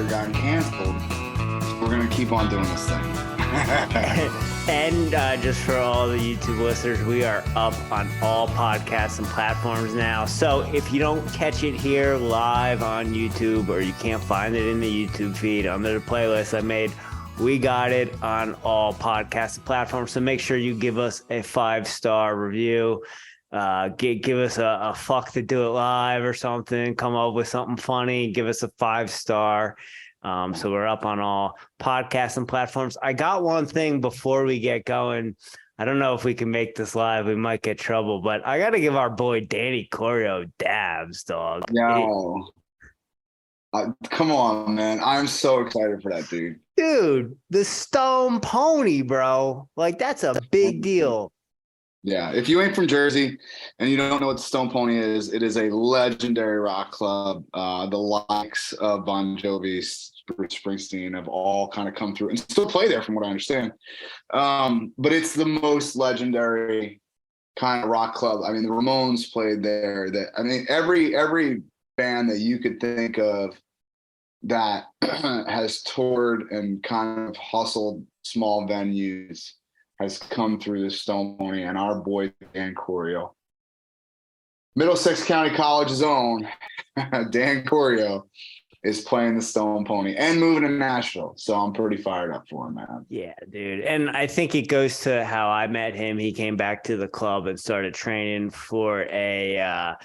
career gotten canceled. So we're gonna keep on doing this thing. And just for all the YouTube listeners, we are up on all podcasts and platforms now. So if you don't catch it here live on YouTube, or you can't find it in the YouTube feed under the playlist I made, we got it on all podcasts and platforms. So make sure you give us a 5-star review. Give us a fuck to do it live or something. Come up with something funny. Give us a 5-star. So we're up on all podcasts and platforms. I got one thing before we get going. I don't know if we can make this live. We might get trouble, but I got to give our boy Danny Corio dabs, dog. Yo, come on, man. I'm so excited for that, Dude, the Stone Pony, bro. Like, that's a big deal. Yeah, if you ain't from Jersey and you don't know what the Stone Pony is, it is a legendary rock club. The likes of Bon Jovi, Bruce Springsteen have all kind of come through and still play there, from what I understand. But it's the most legendary kind of rock club. I mean, the Ramones played there. Every band that you could think of that has toured and kind of hustled small venues has come through the Stone Pony, and our boy Dan Corio, Middlesex County College's own Dan Corio, is playing the Stone Pony and moving to Nashville. So I'm pretty fired up for him, man. Yeah, dude. And I think it goes to how I met him. He came back to the club and started training for a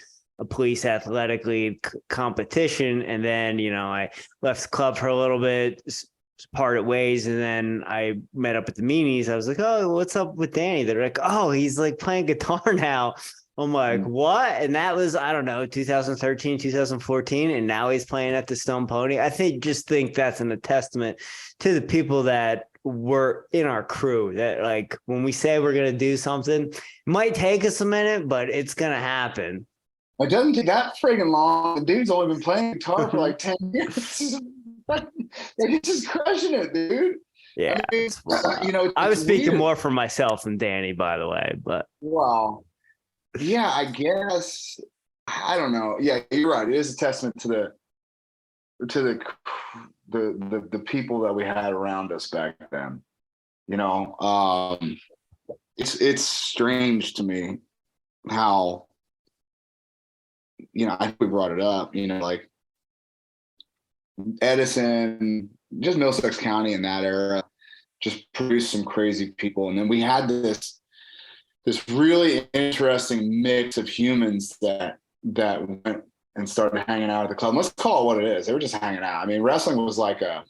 police athletic league competition. And then, I left the club for a little bit, parted ways, and then I met up at the meanies. I was like, oh, what's up with Danny? They're like, oh, he's like playing guitar now. I'm like, what? And that was, I don't know, 2013, 2014, and now he's playing at the Stone Pony. I think that's a testament to the people that were in our crew, that like when we say we're going to do something, it might take us a minute, but it's going to happen. It doesn't take that friggin' long. The dude's only been playing guitar for like 10 years. He's just crushing it, dude. Yeah. I was speaking weird. More for myself than Danny, by the way, but. Wow. Yeah, I guess. I don't know. Yeah, you're right. It is a testament to the people that we had around us back then. It's strange to me how, I think we brought it up, like Edison, just Middlesex County in that era, just produced some crazy people. And then we had this really interesting mix of humans that went and started hanging out at the club. Let's call it what it is. They were just hanging out. I mean, wrestling was like it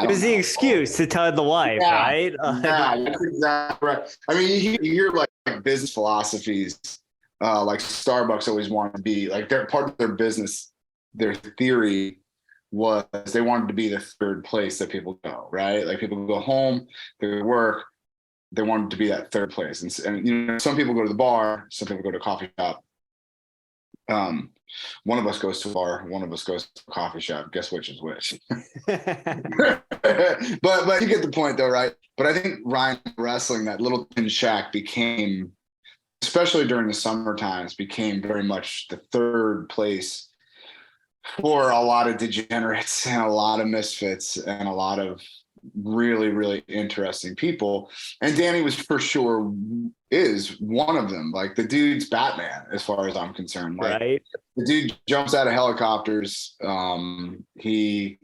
was the excuse to tell the wife, right? Yeah, that's exactly right. I mean, you hear like business philosophies, like Starbucks always wanted to be like, they're part of their business. Their theory was they wanted to be the third place that people go, right? Like people go home, they work, they wanted to be that third place. And some people go to the bar, some people go to a coffee shop. One of us goes to a bar, one of us goes to a coffee shop. Guess which is which? But you get the point though, right? But I think Ryan wrestling, that little tin shack became, especially during the summer times, became very much the third place for a lot of degenerates and a lot of misfits and a lot of really, really interesting people. And Danny was for sure is one of them. Like the dude's Batman, as far as I'm concerned. Like, right. The dude jumps out of helicopters. He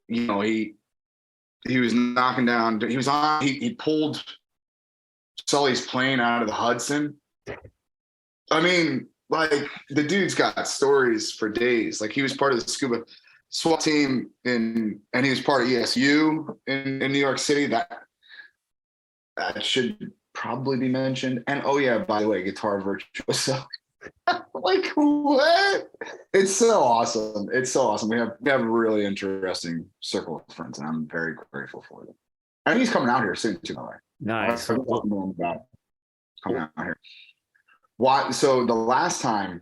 was knocking down. He pulled Sully's plane out of the Hudson. I mean, like the dude's got stories for days. Like he was part of the scuba SWAT team and he was part of ESU in New York City. That should probably be mentioned. And oh yeah, by the way, guitar virtuoso. Like what? It's so awesome. It's so awesome. We have a really interesting circle of friends, and I'm very grateful for them. And he's coming out here soon too, by the way. Nice. Coming out here. Why? So the last time,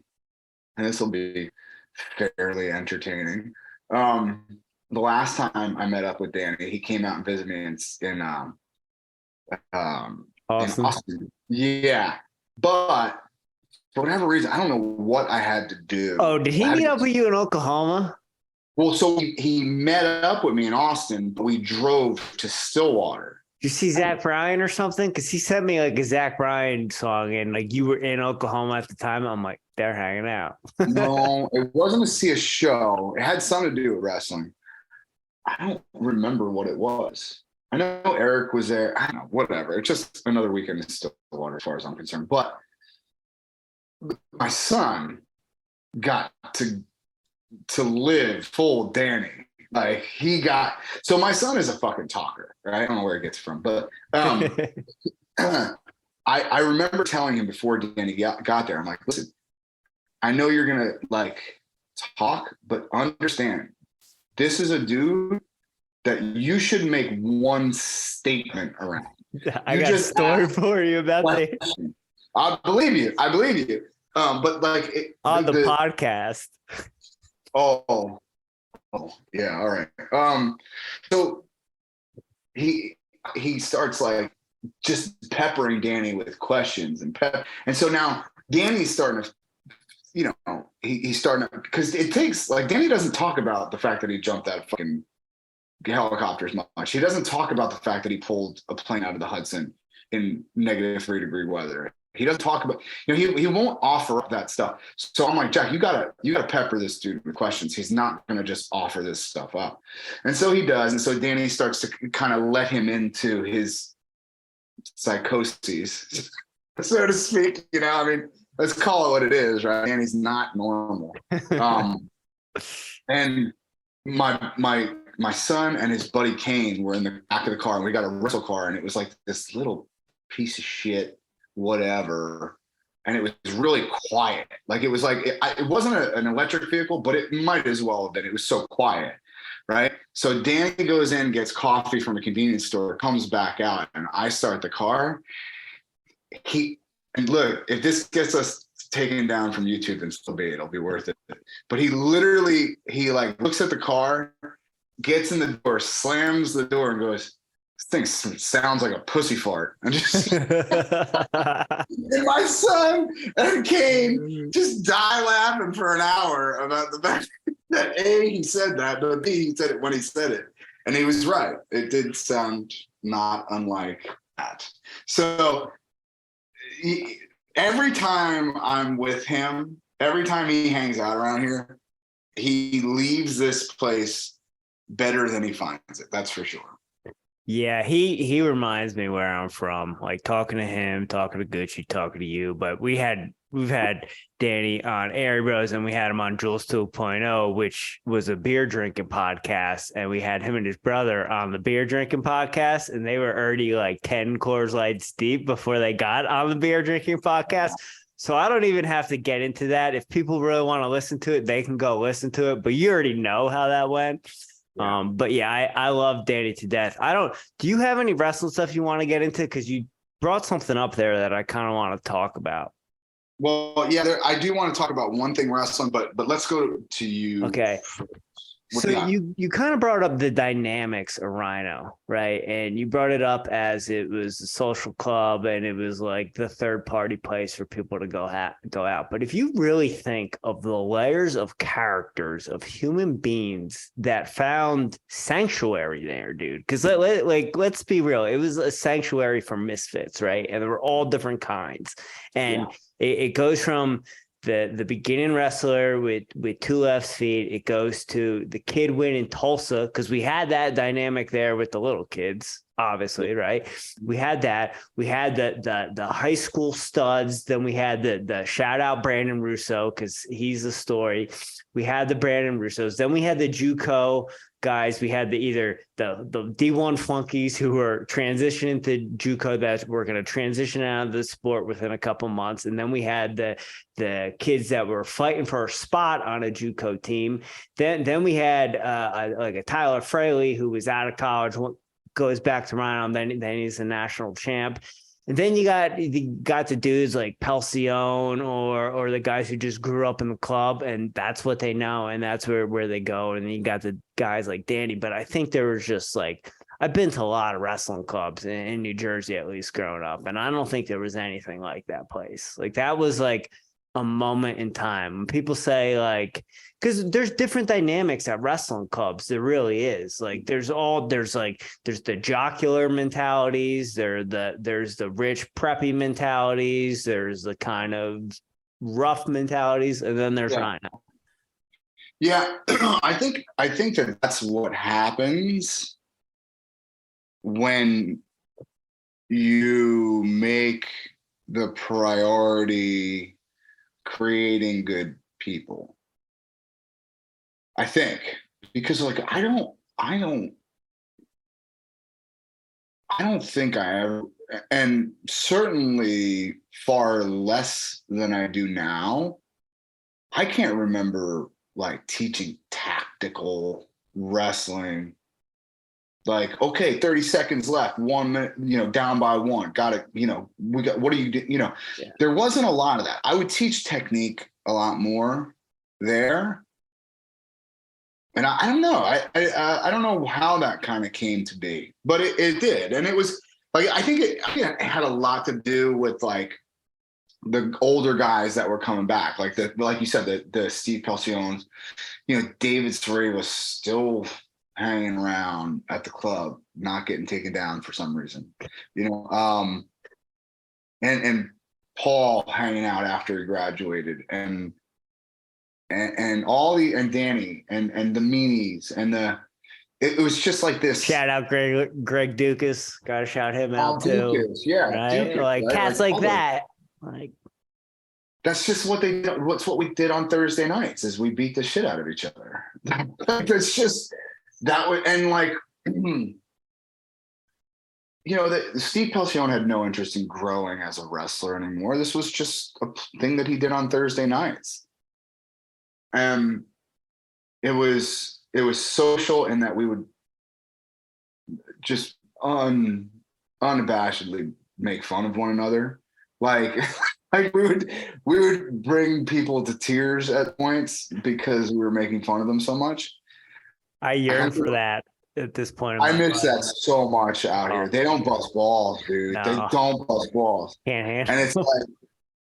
and this will be fairly entertaining. The last time I met up with Danny, he came out and visited me in Austin. Yeah, but for whatever reason, I don't know what I had to do. Oh, did he meet up with you in Oklahoma? Well, so he met up with me in Austin, but we drove to Stillwater. Did you see Zach Bryan or something? Because he sent me like a Zach Bryan song, and like you were in Oklahoma at the time. I'm like, they're hanging out. No, it wasn't to see a show. It had something to do with wrestling. I don't remember what it was. I know Eric was there. I don't know, whatever. It's just another weekend in Stillwater as far as I'm concerned. But my son got to live full Danny. Like so my son is a fucking talker, right? I don't know where it gets from, but I remember telling him before Danny got there, I'm like, listen, I know you're gonna like talk, but understand, this is a dude that you should make one statement around. I got a story for you about that. I believe you. But like on the podcast. Oh, yeah. All right. So he starts like just peppering Danny with questions and so now Danny's starting to, he's starting to, because it takes, like, Danny doesn't talk about the fact that he jumped out of fucking helicopters much. He doesn't talk about the fact that he pulled a plane out of the Hudson in -3-degree weather. He doesn't talk about, he won't offer up that stuff. So I'm like, Jack, you gotta pepper this dude with questions. He's not gonna just offer this stuff up. And so he does. And so Danny starts to kind of let him into his psychoses, so to speak. I mean, let's call it what it is, right? Danny's not normal. And my son and his buddy Kane were in the back of the car, and we got a rental car, and it was like this little piece of shit, whatever, and it was really quiet. Like, it was like it wasn't an electric vehicle, but it might as well have been. It was so quiet, right? So Danny goes in, gets coffee from a convenience store, comes back out, and I start the car. And look, if this gets us taken down from YouTube, then so be it. It'll be worth it. But he like looks at the car, gets in the door, slams the door, and goes, "This thing sounds like a pussy fart." And just and my son and Kane just die laughing for an hour about the fact that A, he said that, but B, he said it when he said it. And he was right. It did sound not unlike that. So every time I'm with him, every time he hangs out around here, he leaves this place better than he finds it. That's for sure. Yeah, he reminds me where I'm from. Like, talking to him, talking to Gucci, talking to you. But we've had Danny on Airey Bros, and we had him on Jules 2.0, which was a beer drinking podcast, and we had him and his brother on the beer drinking podcast, and they were already like 10 Coors Lights deep before they got on the beer drinking podcast. So I don't even have to get into that. If people really want to listen to it, they can go listen to it. But you already know how that went. Yeah. But yeah, I love Danny to death. Do you have any wrestling stuff you want to get into? Because you brought something up there that I kind of want to talk about. Well, yeah, I do want to talk about one thing wrestling, but let's go to you. Okay. So you kind of brought up the dynamics of Rhino, right? And you brought it up as it was a social club, and it was like the third party place for people to go out. But if you really think of the layers of characters of human beings that found sanctuary there, dude, because let's be real, it was a sanctuary for misfits, right? And there were all different kinds, and it goes from the beginning wrestler with 2 left feet. It goes to the kid win in Tulsa, because we had that dynamic there with the little kids, obviously, right? We had that. We had the high school studs. Then we had the shout out Brandon Russo, because he's the story. We had the Brandon Russos. Then we had the JUCO guys. We had either the D1 flunkies who were transitioning to JUCO that were going to transition out of the sport within a couple months, and then we had the kids that were fighting for a spot on a JUCO team. Then we had like a Tyler Fraley who was out of college, goes back to Rhino, then he's a national champ. And then you got the dudes like Pelcione or the guys who just grew up in the club, and that's what they know, and that's where they go. And then you got the guys like Danny. But I think there was just like, I've been to a lot of wrestling clubs in New Jersey, at least growing up, and I don't think there was anything like that place. Like, that was like a moment in time. When people say like, because there's different dynamics at wrestling clubs. There really is. Like there's the jocular mentalities, there's the rich preppy mentalities, there's the kind of rough mentalities, and then there's Rhino. Yeah, I think that's what happens when you make the priority creating good people. I think because like I don't think I ever, and certainly far less than I do now. I can't remember like teaching tactical wrestling. Like, okay, 30 seconds left, 1 minute, down by one. Got it, what do you do? Yeah. There wasn't a lot of that. I would teach technique a lot more there. And I don't know. I don't know how that kind of came to be, but it did. And it was like, I think it had a lot to do with like the older guys that were coming back. Like like you said, the Steve Pelcion's, David Spray was still hanging around at the club, not getting taken down for some reason, and Paul hanging out after he graduated, and Danny and the meanies and it was just like this. Shout out Greg Dukas. Gotta shout him out too. Dukas, yeah, right? Dukas, like right? cats like that. Like that's just what they did. What's what we did on Thursday nights is we beat the shit out of each other. That's just that way. And like, Steve Pelcion had no interest in growing as a wrestler anymore. This was just a thing that he did on Thursday nights. And it was social in that we would just unabashedly make fun of one another. Like we would bring people to tears at points because we were making fun of them so much. I yearn for that at this point. I miss that so much out here. They don't bust balls, dude. No. They don't bust balls. Can't handle. And it's like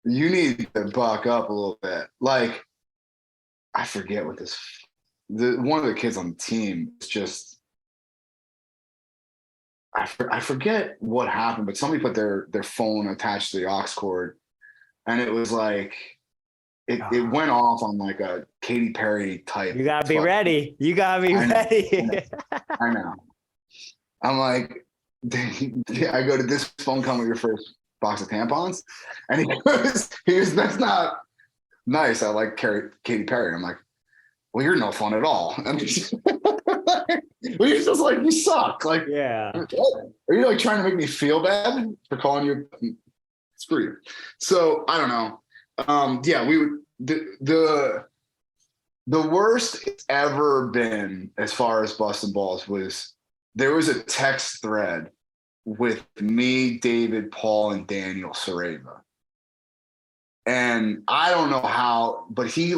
you need to buck up a little bit. Like I forget what one of the kids on the team is just. I forget what happened, but somebody put their phone attached to the aux cord, and it was like it went off on like a Katy Perry type. You gotta be ready. You gotta be ready. I know. I'm like, I go, did this phone come with your first box of tampons? And he goes, that's not nice. I like Katy Perry. I'm like, well, you're no fun at all. And well, you're just like, you suck. Like, yeah. Are you like trying to make me feel bad for calling you? Screw you. So I don't know. Yeah, we would the worst it's ever been as far as busting balls was there was a text thread with me, David, Paul, and Daniel Sareva. And I don't know how, but he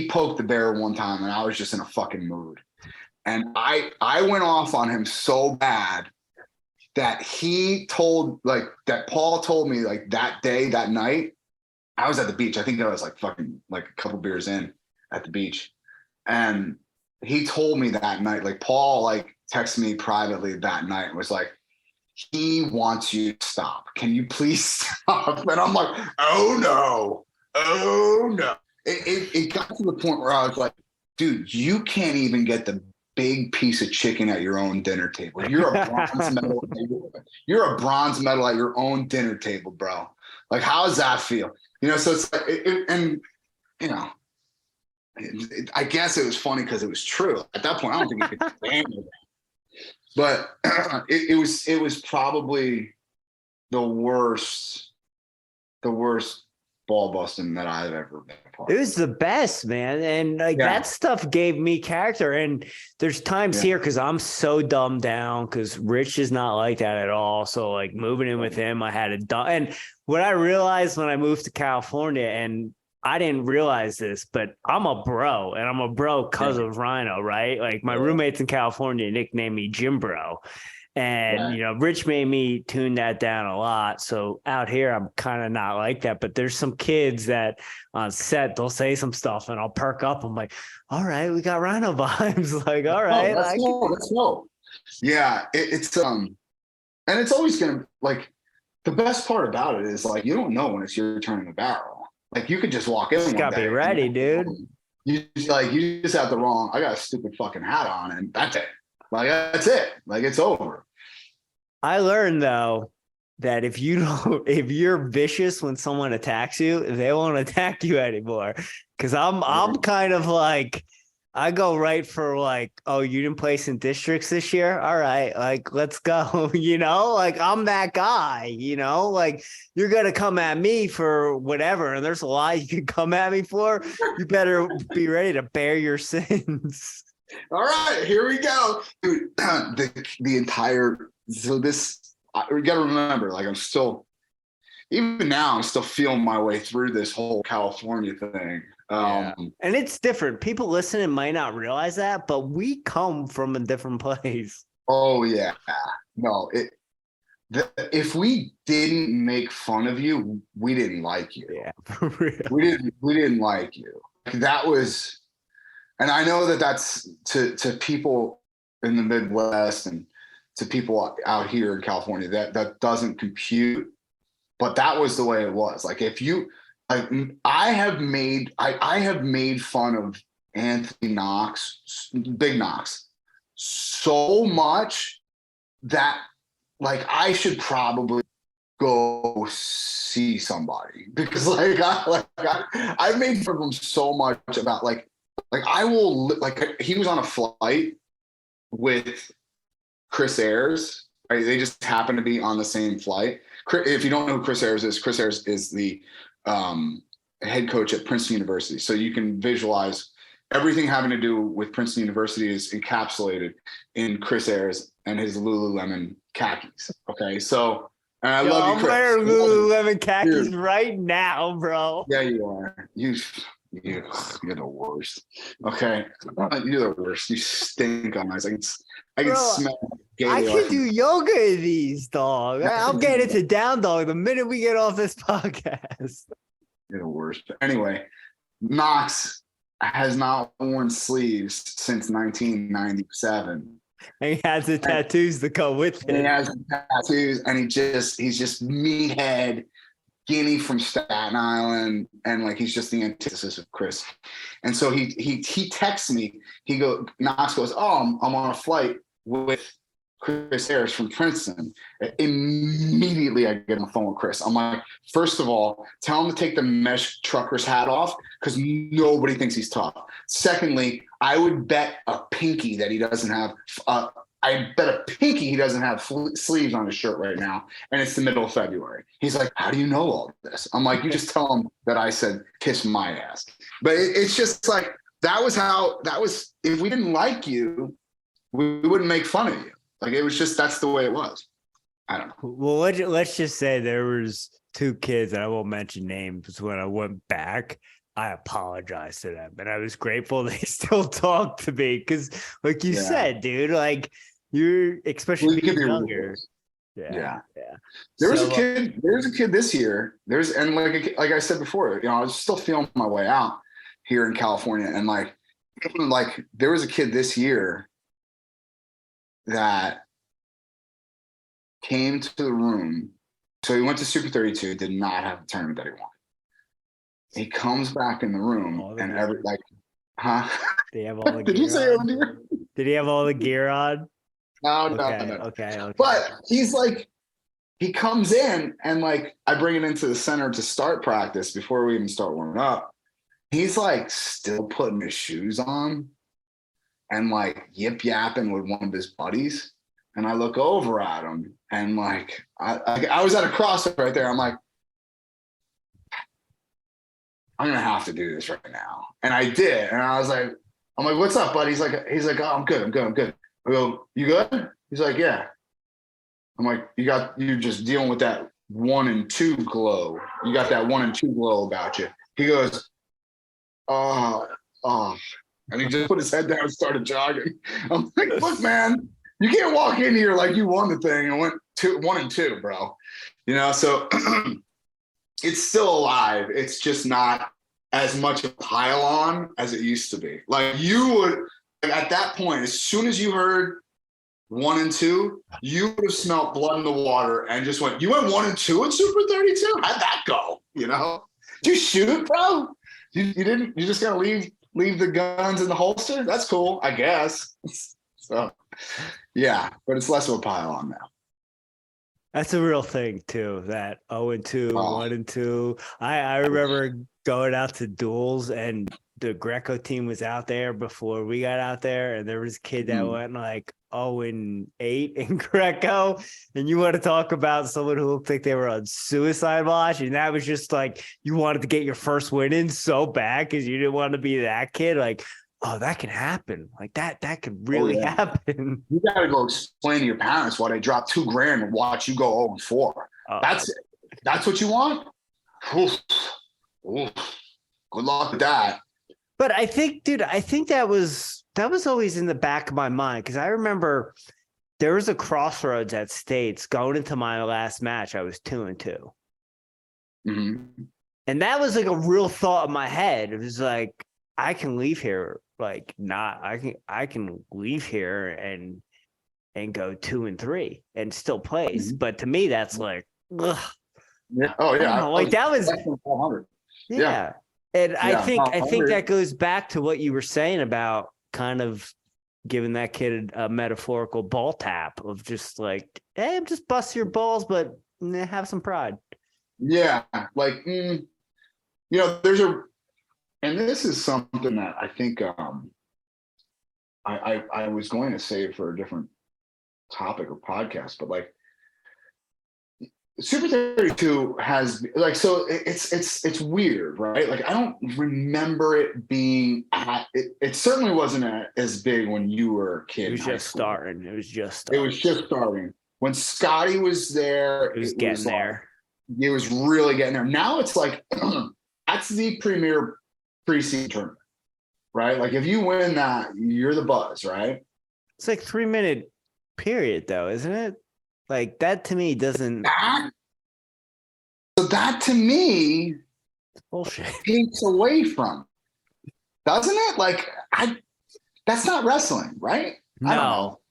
poked the bear one time and I was just in a fucking mood. And I went off on him so bad that Paul told me like that day, that night, I was at the beach. I think I was like fucking like a couple beers in at the beach. And he told me that night, like Paul like texted me privately that night and was like, he wants you to stop. Can you please stop? And I'm like, oh no. It got to the point where I was like, dude, you can't even get the big piece of chicken at your own dinner table. You're a bronze medal. You're a bronze medal at your own dinner table, bro. Like, how does that feel? So it's like, I guess it was funny because it was true. At that point, I don't think he could stand it. But it was probably the worst ball busting that I've ever been a part of. It was the best, man. And that stuff gave me character. And there's times here because I'm so dumbed down because Rich is not like that at all. So like moving in with him, I had and what I realized when I moved to California, and I didn't realize this, but I'm a bro, and I'm a bro because of Rhino, right? Like my roommates in California nicknamed me Jim Bro. And, Right. you know, Rich made me tune that down a lot. So out here, I'm kind of not like that. But there's some kids that on set, they'll say some stuff and I'll perk up. I'm like, all right, we got Rhino vibes. Like, all Oh, right. that's no, that's no. Yeah, it's and it's always gonna like the best part about it is like you don't know when it's your turn in the barrel. Like you could just walk Just in one gotta be day ready, and dude. you just have the wrong. I got a stupid fucking hat on, and that's it. Like that's it. Like it's over. I learned though that if you don't, if you're vicious when someone attacks you, they won't attack you anymore. Cause I'm kind of like, I go right for like, oh, you didn't place in districts this year? All right, like let's go. You know, like I'm that guy, you know, like you're gonna come at me for whatever, and there's a lot you can come at me for. You better be ready to bear your sins. All right, here we go, dude. The entire we got to remember, like I'm still even now I'm still feeling my way through this whole California thing. Yeah. And it's different. People listening might not realize that, but we come from a different place. Oh yeah, no, if we didn't make fun of you, we didn't like you. Yeah, for real. We didn't like you. That was, and I know that that's to people in the Midwest and to people out here in California that doesn't compute, but that was the way it was. Like if you, like I have made fun of Anthony Knox, Big Knox, so much that like I should probably go see somebody because I've made fun of him so much about like I will like he was on a flight with Chris Ayers. Right? They just happen to be on the same flight. If you don't know who Chris Ayers is the head coach at Princeton University. So you can visualize everything having to do with Princeton University is encapsulated in Chris Ayers and his Lululemon khakis. Okay, so and I love you, Chris. I'm wearing Lululemon khakis Dude. right now, bro. Yeah, you are. You're the worst. Okay, you're the worst. You stink on us. I can Bro, smell. I can do yoga in these, dog. I'll get into down dog the minute we get off this podcast. You're the worst. Anyway, Knox has not worn sleeves since 1997. And he has the tattoos to go with it. He has tattoos, and he's just meathead, skinny from Staten Island, and like he's just the antithesis of Chris. And so he texts me. Knox goes, "Oh, I'm on a flight with Chris Harris from Princeton." Immediately, I get on the phone with Chris. I'm like, first of all, tell him to take the mesh trucker's hat off because nobody thinks he's tough. Secondly, I would bet a pinky that he doesn't have. I bet a pinky he doesn't have sleeves on his shirt right now, and it's the middle of February. He's like, "How do you know all this?" I'm like, "You just tell him that I said kiss my ass." But it's just like that was. If we didn't like you, we wouldn't make fun of you. Like it was just that's the way it was. I don't know. Well, let's just say there was two kids, and I won't mention names. When I went back, I apologized to them, and I was grateful they still talked to me because, like you said, dude, like you're especially being younger. Yeah. There was a kid this year. And like I said before, I was still feeling my way out here in California, and like there was a kid this year that came to the room. So he went to Super 32, did not have the tournament that he wanted. He comes back in the room and huh? Did he have all the Did you say on here? Did he have all the gear on? No. Okay. But he's like, he comes in and like I bring him into the center to start practice before we even start warming up. He's like still putting his shoes on and like yip yapping with one of his buddies. And I look over at him and like I was at a crossroad right there. I'm like, I'm gonna have to do this right now. And I did. And I'm like, what's up, buddy? He's like, oh, I'm good. I go, you good? He's like, yeah. I'm like, you're just dealing with that 1 and 2 glow. You got that 1 and 2 glow about you. He goes, oh. And he just put his head down and started jogging. I'm like, look, man, You can't walk in here like you won the thing and went 1-2, bro. So it's still alive. It's just not as much a pile on as it used to be. Like you would, at that point, as soon as you heard 1-2, you would have smelt blood in the water and just went, you went 1-2 in Super 32? How'd that go? Did you shoot, bro? You didn't, you just gotta leave the guns in the holster? That's cool, I guess. So yeah, but it's less of a pile on now. That's a real thing too. That 0-2, Oh. 1-2. I remember going out to duels, and the Greco team was out there before we got out there, and there was a kid that went like 0-8 in Greco. And you want to talk about someone who looked like they were on suicide watch, and that was just like you wanted to get your first win in so bad because you didn't want to be that kid. Like, oh, that can happen. Like that could really happen. You got to go explain to your parents why they dropped $2,000 and watch you go 0-4. That's it. That's what you want? Oof. Good luck with that. But I think, dude, that was always in the back of my mind, because I remember there was a crossroads at States going into my last match. I was 2-2. Mm-hmm. And that was like a real thought in my head. It was like, I can leave here. Like I can leave here and go 2-3 and still place. Mm-hmm. But to me, that's like, ugh. Yeah. Oh yeah. Like that was 500. Yeah. And I think that goes back to what you were saying about kind of giving that kid a metaphorical ball tap of just like, hey, just bust your balls, but have some pride. Yeah. Like, and this is something that I think I was going to save for a different topic or podcast, but like Super 32 has like, so it's weird, right? Like I don't remember it being it certainly wasn't as big when you were a kid. It was just starting. It was just starting. When Scotty was there, it was getting there. It was really getting there. Now it's like that's the premier preseason tournament, right? Like if you win that, you're the buzz, right? It's like 3-minute period though, isn't it? Like that to me doesn't. So that to me, it's bullshit. Takes away from, doesn't it? Like that's not wrestling, right? No.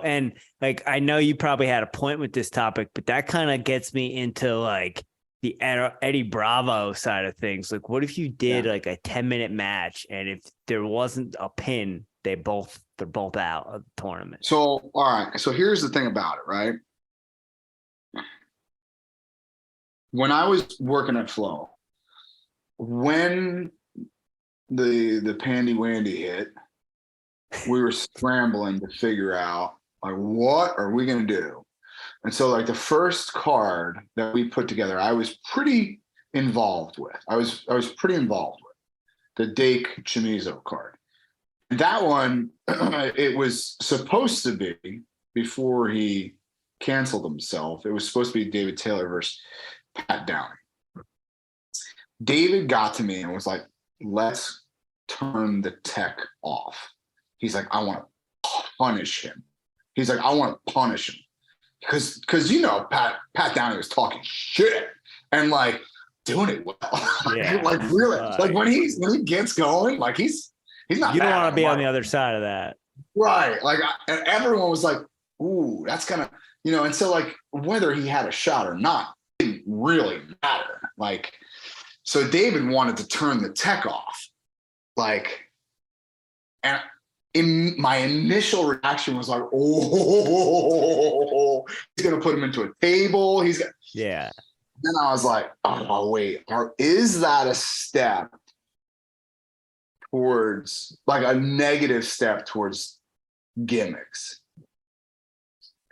And like I know you probably had a point with this topic, but that kind of gets me into like the Eddie Bravo side of things. Like, what if you did like a 10-minute match, and if there wasn't a pin, they're both out of the tournament? So all right. So here's the thing about it, right? When I was working at Flow, when the Pandy Wandy hit, we were scrambling to figure out like what are we gonna do? And so like the first card that we put together, I was pretty involved with. I was pretty involved with the Dake Chimizo card. And that one, it was supposed to be before he canceled himself. It was supposed to be David Taylor versus Pat Downey. David got to me and was like, let's turn the tech off. He's like, I want to punish him. He's like, I want to punish him. Because Pat Downey was talking shit and like doing it well. Yeah. Like really, like when he gets going, like he's not. You don't want to be on the other side of that. Right. Like and everyone was like, ooh, that's gonna, and so like whether he had a shot or not didn't really matter. Like, so David wanted to turn the tech off. Like, and my initial reaction was like, oh, he's gonna put him into a table. Yeah. Then I was like, oh wait, is that a step towards like a negative step towards gimmicks?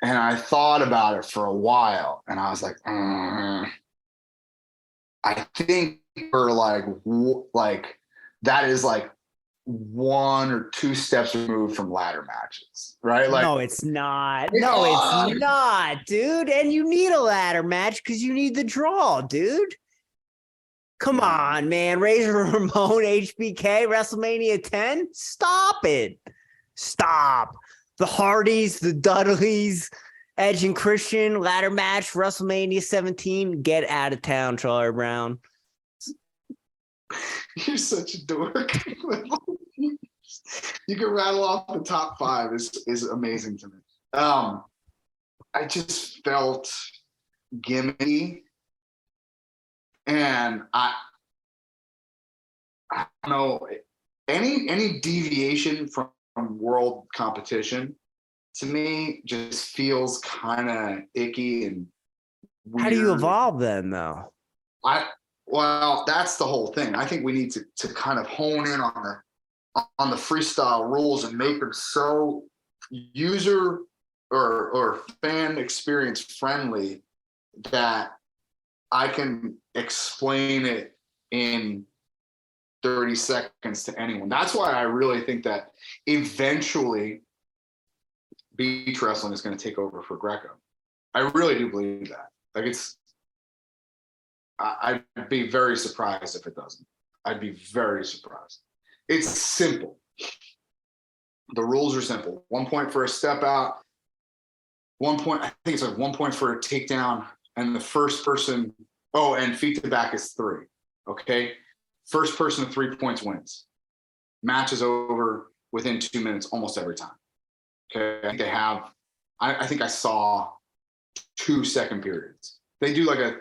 And I thought about it for a while, and I was like, I think for like that is like 1 or 2 steps removed from ladder matches, right? Like, no, it's not. It's not, dude. And you need a ladder match because you need the draw, dude. Come on, man. Razor Ramon, HBK, WrestleMania 10. Stop it. Stop. The Hardys, the Dudleys, Edge and Christian, ladder match, WrestleMania 17. Get out of town, Charlie Brown. You're such a dork. You can rattle off the top 5 is amazing to me. I just felt gimmicky, and I don't know, any deviation from world competition to me just feels kind of icky and weird. How do you evolve then, though? Well, that's the whole thing. I think we need to kind of hone in on the freestyle rules and make them so user or fan experience friendly that I can explain it in 30 seconds to anyone. That's why I really think that eventually beach wrestling is going to take over for Greco. I really do believe that. Like I'd be very surprised if it doesn't. I'd be very surprised. It's simple. The rules are simple. 1 point for a step out. 1 point, I think it's like 1 point for a takedown, and the first person, and feet to back is 3. Okay. First person to 3 points wins. Match is over within 2 minutes almost every time. Okay. I think they have, I think I saw 2 second periods. They do like a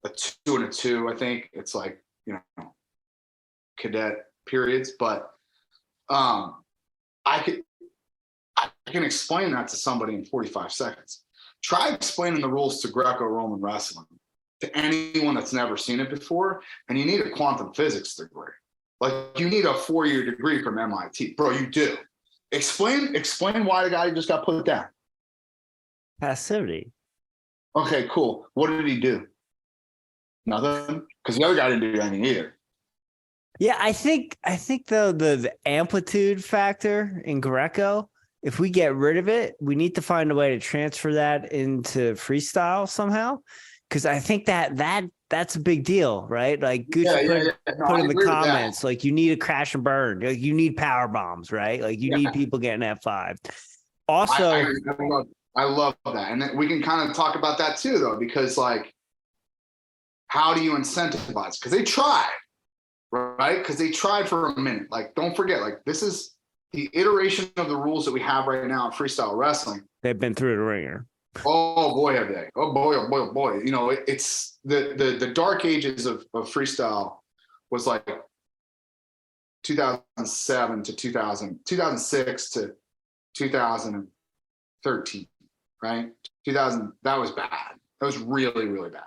2 and a 2. I think it's like, cadet periods, but I can explain that to somebody in 45 seconds. Try explaining the rules to Greco-Roman wrestling to anyone that's never seen it before, and you need a quantum physics degree. Like you need a 4-year degree from MIT. Bro, you do. Explain why the guy just got put down. Passivity. Okay, cool. What did he do? Nothing? Because the other guy didn't do anything either. Yeah, I think though the amplitude factor in Greco, if we get rid of it, we need to find a way to transfer that into freestyle somehow. Because I think that's a big deal, right? Like Gucci put in the comments, like you need a crash and burn, like you need power bombs, right? Like you need people getting F5. Also, I love that, and we can kind of talk about that too, though, because like, how do you incentivize? Because they tried, right? Because they tried for a minute. Like, don't forget, like this is the iteration of the rules that we have right now in freestyle wrestling. They've been through the ringer. Oh boy, have they! Oh boy, oh boy, oh boy! It's the dark ages of freestyle was like 2007 to 2006 to 2013, right? 2000, that was bad. That was really, really bad.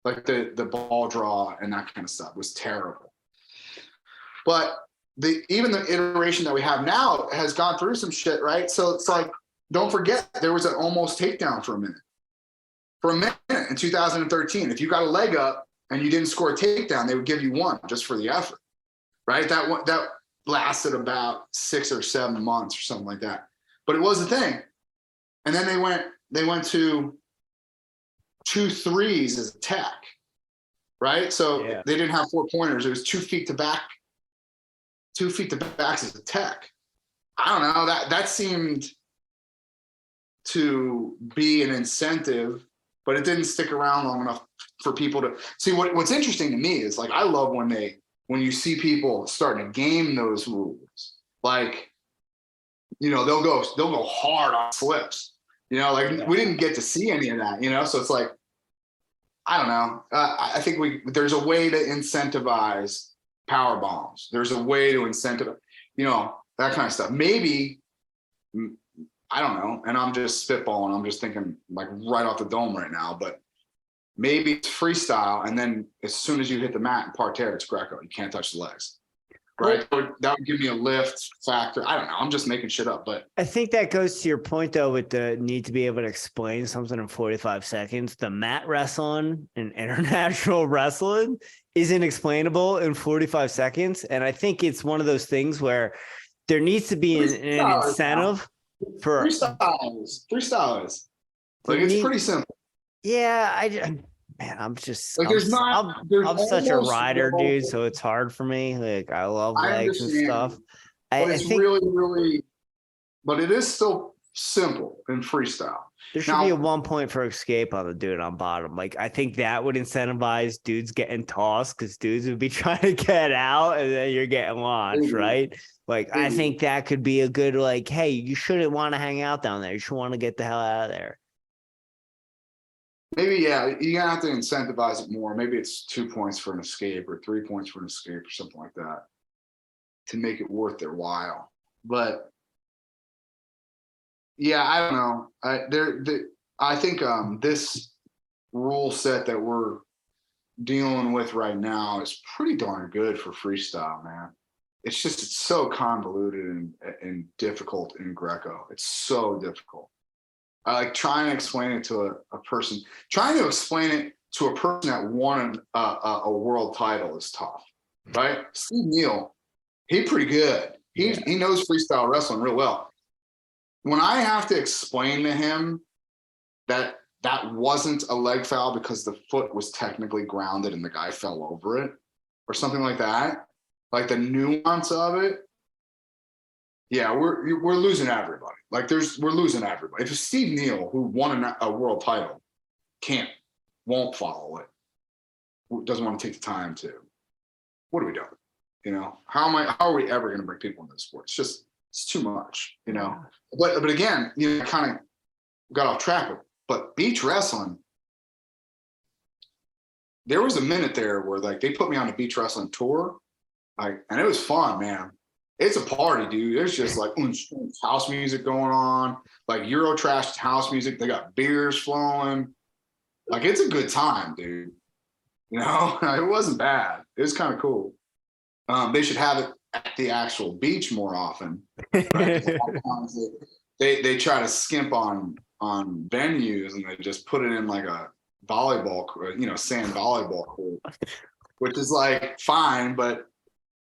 Like the ball draw and that kind of stuff was terrible. But even the iteration that we have now has gone through some shit, right? So it's like, don't forget, there was an almost takedown for a minute. For a minute in 2013, if you got a leg up and you didn't score a takedown, they would give you 1 just for the effort, right? That lasted about 6 or 7 months or something like that. But it was a thing. And then they went to 2 threes as a tech, right? So they didn't have 4 pointers. It was 2 feet to back. 2 feet to backs as a tech. I don't know. That seemed to be an incentive, but it didn't stick around long enough for people to see. What's interesting to me is like, I love when you see people starting to game those rules. Like, they'll go hard on slips. We didn't get to see any of that. So it's like, I don't know. I think there's a way to incentivize power bombs. There's a way to incentivize, that kind of stuff. Maybe, I don't know. And I'm just spitballing. I'm just thinking like right off the dome right now, but maybe it's freestyle. And then as soon as you hit the mat and parterre, it's Greco. You can't touch the legs. Right. That would give me a lift factor. I don't know. I'm just making shit up, but I think that goes to your point though, with the need to be able to explain something in 45 seconds. The mat wrestling and international wrestling isn't explainable in 45 seconds. And I think it's one of those things where there needs to be an incentive for freestylers. Like it's pretty simple. Yeah, man, I'm just like I'm such a rider, dude. So it's hard for me. Like I love legs and stuff. But it's really, really but it is still simple in freestyle. There should be a 1 point for escape on the dude on bottom. Like, I think that would incentivize dudes getting tossed because dudes would be trying to get out and then you're getting launched, right? Like, I think that could be a good, like, hey, you shouldn't want to hang out down there. You should want to get the hell out of there. Maybe, yeah, you're gonna have to incentivize it more. Maybe it's 2 points for an escape or 3 points for an escape or something like that to make it worth their while. But yeah, I don't know. I think this rule set that we're dealing with right now is pretty darn good for freestyle, man. It's so convoluted and difficult in Greco. It's so difficult. I like trying to explain it to a person. Trying to explain it to a person that won a world title is tough, right? Steve Neal, he's pretty good. He knows freestyle wrestling real well. When I have to explain to him that wasn't a leg foul because the foot was technically grounded and the guy fell over it or something like that, like the nuance of it, yeah, we're losing everybody. Like we're losing everybody. If Steve Neal, who won a world title, won't follow it, doesn't want to take the time to, what are we doing? You know, how are we ever going to bring people into the sport? It's too much, you know. But again, you know, kind of got off track. But beach wrestling, there was a minute there where like they put me on a beach wrestling tour, like, and it was fun, man. It's a party, dude. There's just like house music going on, like Eurotrash house music. They got beers flowing. Like, it's a good time, dude. You know, it wasn't bad. It was kind of cool. They should have it at the actual beach more often. Right? They try to skimp on venues and they just put it in like a volleyball, you know, sand volleyball court, which is like fine, but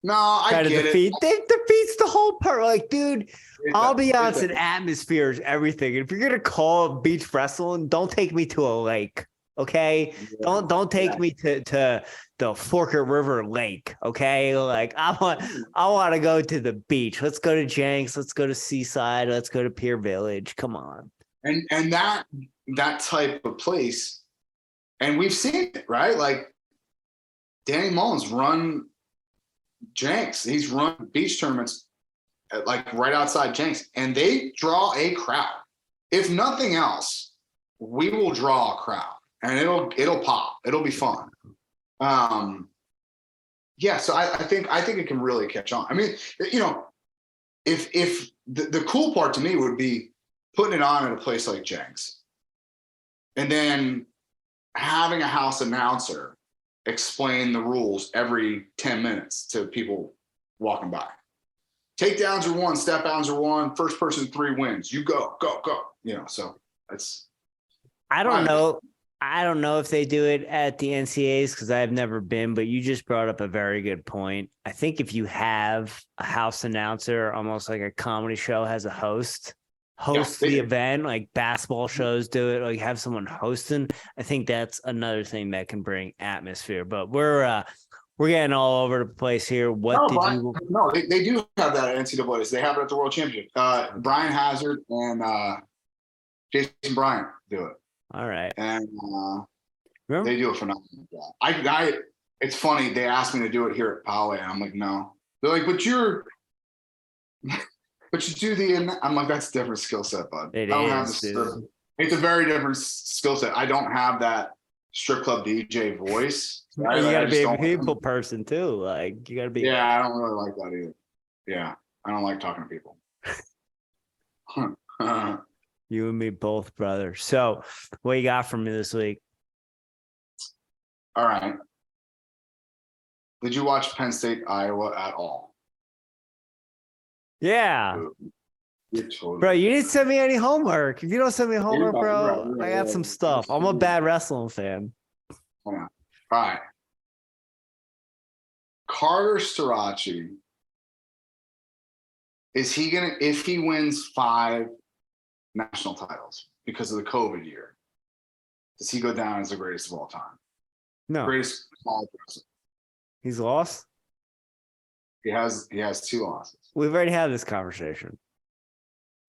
no, I get it. It defeats the whole part. Like, dude, ambiance and atmosphere is everything. If you're gonna call it beach wrestling, don't take me to a lake. Okay, yeah. Don't take me to the Forked River Lake. Okay, like I want to go to the beach. Let's go to Jenks. Let's go to Seaside. Let's go to Pier Village. Come on. And that type of place, and we've seen it, right? Like Danny Mullins run Jenks. He's run beach tournaments like right outside Jenks, and they draw a crowd. If nothing else, we will draw a crowd. And it'll pop. It'll be fun. Yeah. So I think it can really catch on. I mean, you know, if the cool part to me would be putting it on at a place like Jenks, and then having a house announcer explain the rules every 10 minutes to people walking by. Takedowns are 1, step downs are 1, first person 3 wins. You go. You know, so it's. I don't know. I don't know if they do it at the NCAAs because I've never been, but you just brought up a very good point. I think if you have a house announcer, almost like a comedy show has a host the event, like basketball shows do it, like have someone hosting. I think that's another thing that can bring atmosphere. But we're getting all over the place here. No, they do have that at NCAAs. They have it at the World Championship. Brian Hazard and Jason Bryant do it. All right. And they do a phenomenal job. It's funny. They asked me to do it here at Poway, and I'm like, no. They're like, but you do the. I'm like, that's a different skill set, bud. It's a very different skill set. I don't have that strip club DJ voice. Right? You gotta be a people person too. Like, you gotta be. Yeah, I don't really like that either. Yeah, I don't like talking to people. You and me both, brother. So, what you got for me this week? All right. Did you watch Penn State, Iowa at all? Yeah. Bro, you didn't send me any homework. If you don't send me homework, bro, I got some stuff. I'm a bad wrestling fan. All right. Carter Starachi, if he wins 5 national titles because of the COVID year, does he go down as the greatest of all time? No. Greatest college wrestler. He's lost? He has 2 losses. We've already had this conversation.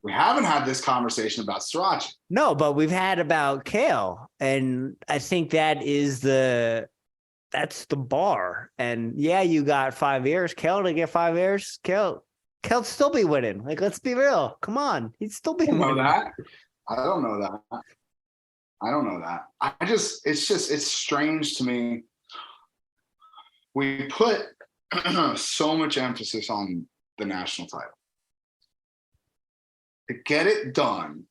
We haven't had this conversation about Sriracha. No, but we've had about Kale, and I think that's the bar. And yeah, you got 5 years. Kale to get 5 years. Kale'd still be winning. Like, let's be real. Come on, he'd still be I don't know winning. that. I don't know that. I don't know that. It's strange to me. We put so much emphasis on the national title. To get it done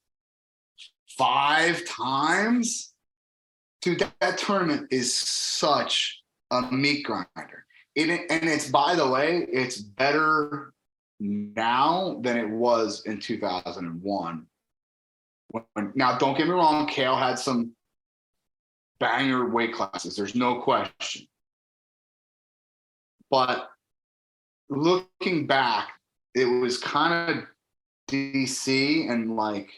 5 times, dude, that tournament is such a meat grinder. And it's, by the way, it's better now than it was in 2001. Now, don't get me wrong, Kale had some banger weight classes. There's no question. But looking back, it was kind of DC and like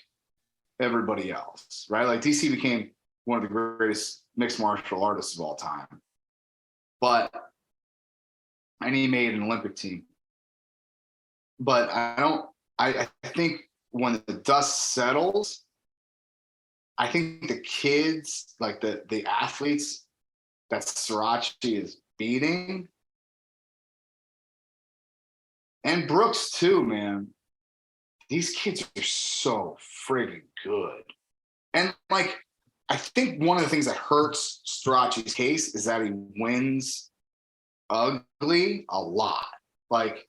everybody else, right? Like DC became one of the greatest mixed martial artists of all time. And he made an Olympic team. But I think when the dust settles, I think the kids, like the athletes that Sriracha is beating, and Brooks too, man. These kids are so friggin' good. And like, I think one of the things that hurts Sriracha's case is that he wins ugly a lot. Like,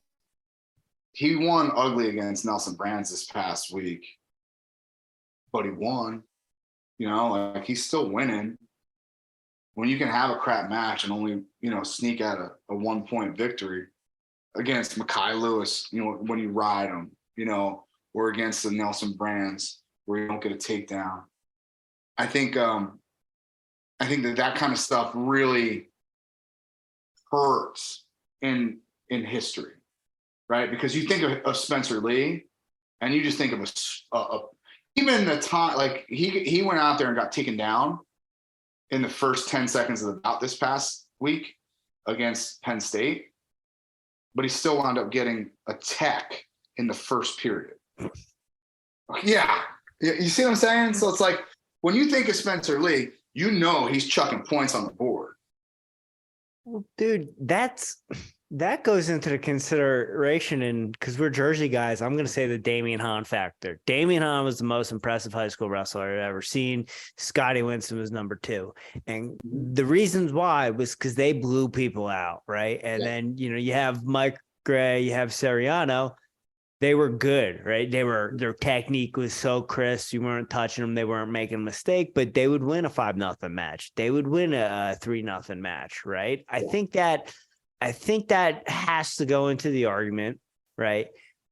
he won ugly against Nelson Brands this past week, but he won. You know, like, he's still winning. When you can have a crap match and only, sneak out a 1-point victory against Mekhi Lewis, when you ride him, or against the Nelson Brands where you don't get a takedown. I think that kind of stuff really hurts in history, right? Because you think of Spencer Lee, and you just think of even the time, like, he went out there and got taken down in the first 10 seconds of the bout this past week against Penn State, but he still wound up getting a tech in the first period. Yeah. You see what I'm saying? So it's like, when you think of Spencer Lee, he's chucking points on the board. Well, dude, that goes into the consideration, and because we're Jersey guys, I'm going to say the Damian Hahn factor. Damian Hahn was the most impressive high school wrestler I've ever seen. Scotty Winston was number 2. And the reasons why was because they blew people out, right? And then, you have Mike Gray, you have Seriano. They were good, right? Their technique was so crisp. You weren't touching them. They weren't making a mistake, but they would win a 5-0 match. They would win a 3-0 match, right? I think that has to go into the argument, right?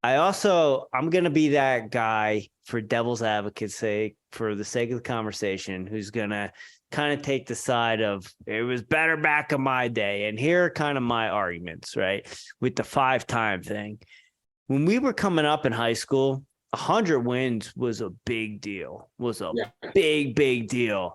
I'm going to be that guy, for devil's advocate's sake, for the sake of the conversation, who's going to kind of take the side of, it was better back in my day. And here are kind of my arguments, right? With the 5-time thing. When we were coming up in high school, 100 wins was a big deal, big deal.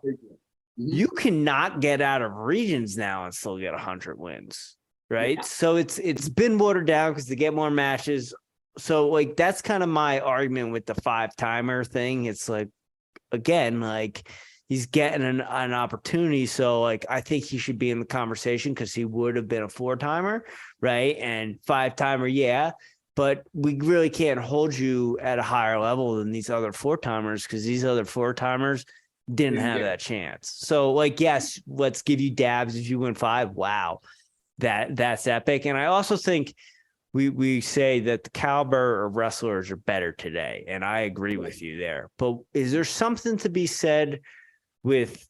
You cannot get out of regions now and still get 100 wins, right? Yeah. So it's been watered down because they get more matches. So, like, that's kind of my argument with the 5-timer thing. It's like, again, like, he's getting an opportunity. So, like, I think he should be in the conversation because he would have been a 4-timer, right? And 5-timer, yeah. But we really can't hold you at a higher level than these other 4-timers, because these other 4-timers didn't have that chance. So, like, yes, let's give you dabs if you win 5. Wow, that's epic. And I also think we say that the caliber of wrestlers are better today, and I agree with you there. But is there something to be said with?